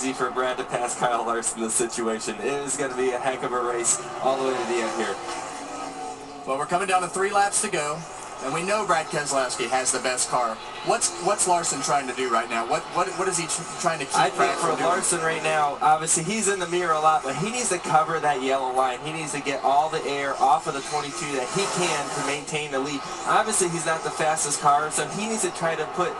easy for Brad to pass Kyle Larson in this situation. It is going to be a heck of a race all the way to the end here. Well, we're coming down to 3 laps to go, and we know Brad Keselowski has the best car. What's Larson trying to do right now? What is he trying to keep I Brad think for Larson right now, obviously he's in the mirror a lot, but he needs to cover that yellow line. He needs to get all the air off of the 22 that he can to maintain the lead. Obviously he's not the fastest car, so he needs to try to put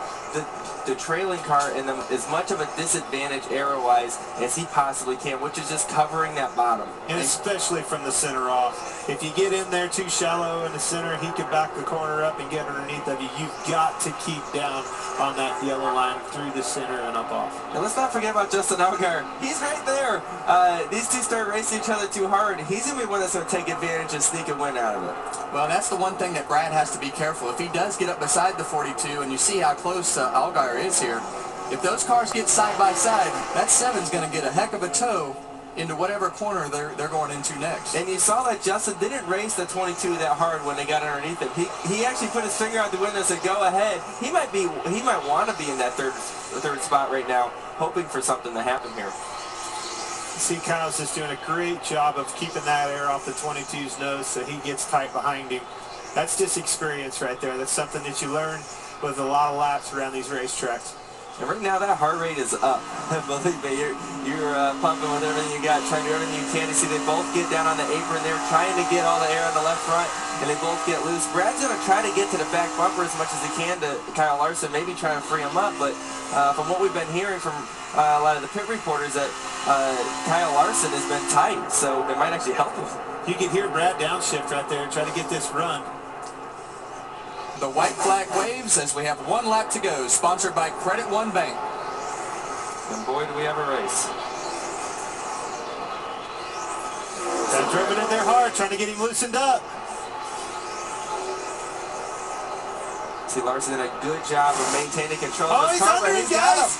the trailing car in as much of a disadvantage aero-wise as he possibly can, which is just covering that bottom. And especially from the center off. If you get in there too shallow in the center, he could back the corner up and get underneath of you. You've got to keep down on that yellow line through the center and up off. And let's not forget about Justin Allgaier. He's right there. These two start racing each other too hard. He's going to be one that's going to take advantage and sneak a win out of it. Well, that's the one thing that Brad has to be careful. If he does get up beside the 42, and you see how close Allgaier is here, if those cars get side by side, that 7's going to get a heck of a tow into whatever corner they're going into next. And you saw that Justin didn't race the 22 that hard when they got underneath him. He actually put his finger out the window and said, "Go ahead." He might want to be in that third spot right now, hoping for something to happen here. See, Kyle's just doing a great job of keeping that air off the 22's nose so he gets tight behind him. That's just experience right there. That's something that you learn with a lot of laps around these racetracks. And right now that heart rate is up. Believe me, you're pumping with everything you got, trying to do everything you can. You see they both get down on the apron. They're trying to get all the air on the left front, and they both get loose. Brad's going to try to get to the back bumper as much as he can to Kyle Larson, maybe try to free him up. But from what we've been hearing from a lot of the pit reporters, that Kyle Larson has been tight, so it might actually help him. You can hear Brad downshift right there and try to get this run. The white flag waves as we have 1 lap to go, sponsored by Credit One Bank. And boy, do we have a race. They're driven in there hard, trying to get him loosened up. See, Larson did a good job of maintaining control of his car. He's got him.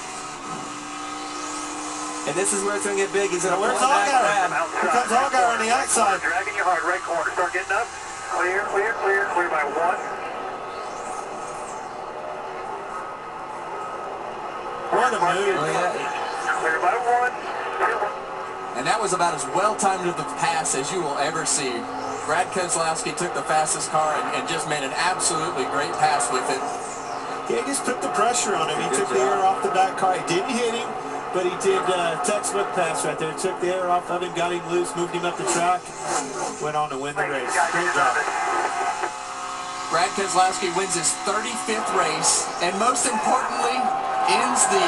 And this is where it's going to get big. He's going to Where's Allgaier? Here comes Allgaier on the outside. Dragging you hard, right corner. Start getting up. Clear, clear, clear, clear by 1. What a move. Clear by 1. And that was about as well-timed of a pass as you will ever see. Brad Keselowski took the fastest car and just made an absolutely great pass with it. Yeah, he just put the pressure on him. He took the air off the back car. He didn't hit him, but he did textbook pass right there. Took the air off of him, got him loose, moved him up the track, went on to win the race. Great job. Brad Keselowski wins his 35th race, and most importantly, ends the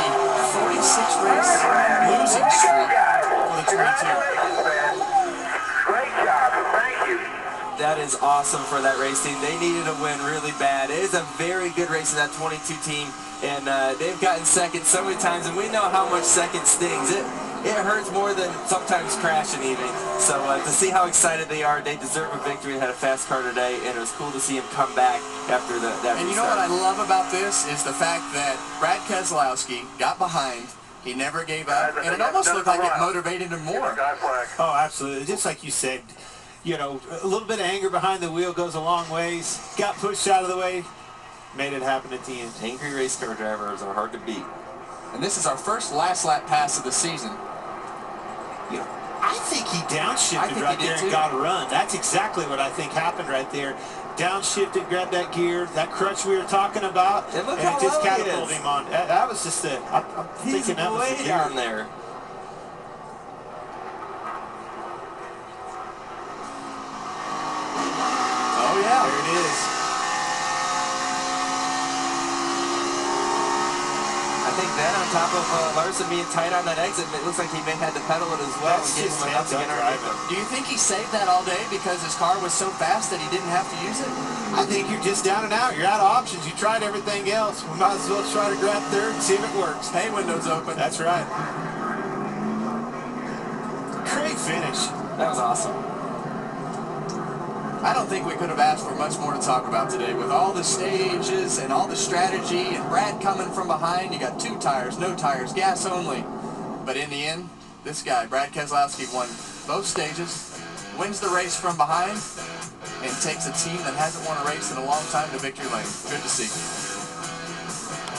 46-race losing streak for the 22. Great job. Thank you. That is awesome for that race team. They needed a win really bad. It is a very good race in that 22 team, and they've gotten second so many times, and we know how much second stings. It hurts more than sometimes crashing even. So to see how excited they are, they deserve a victory. They had a fast car today, and it was cool to see him come back after that restart. And you know what I love about this is the fact that Brad Keselowski got behind. He never gave up, and it almost looked like it motivated him more. Oh, absolutely. Just like you said, you know, a little bit of anger behind the wheel goes a long ways. Got pushed out of the way, made it happen at the end. Angry race car drivers are hard to beat. And this is our first last lap pass of the season. You know, I think he downshifted right there and got a run. That's exactly what I think happened right there. Downshifted, grabbed that gear, that crutch we were talking about, and it just catapulted him on. That was just a, I'm thinking that was the gear. Down there. Oh yeah. There it is. I think that on top of Larson being tight on that exit, it looks like he may have had to pedal it as well. That's just enough to get driving. Do you think he saved that all day because his car was so fast that he didn't have to use it? I think you're just down and out. You're out of options. You tried everything else. We might as well try to grab third and see if it works. Hey, window's open. That's right. Great finish. That was awesome. I don't think we could have asked for much more to talk about today. With all the stages and all the strategy and Brad coming from behind, you got 2 tires, no tires, gas only. But in the end, this guy, Brad Keselowski, won both stages, wins the race from behind, and takes a team that hasn't won a race in a long time to victory lane. Good to see.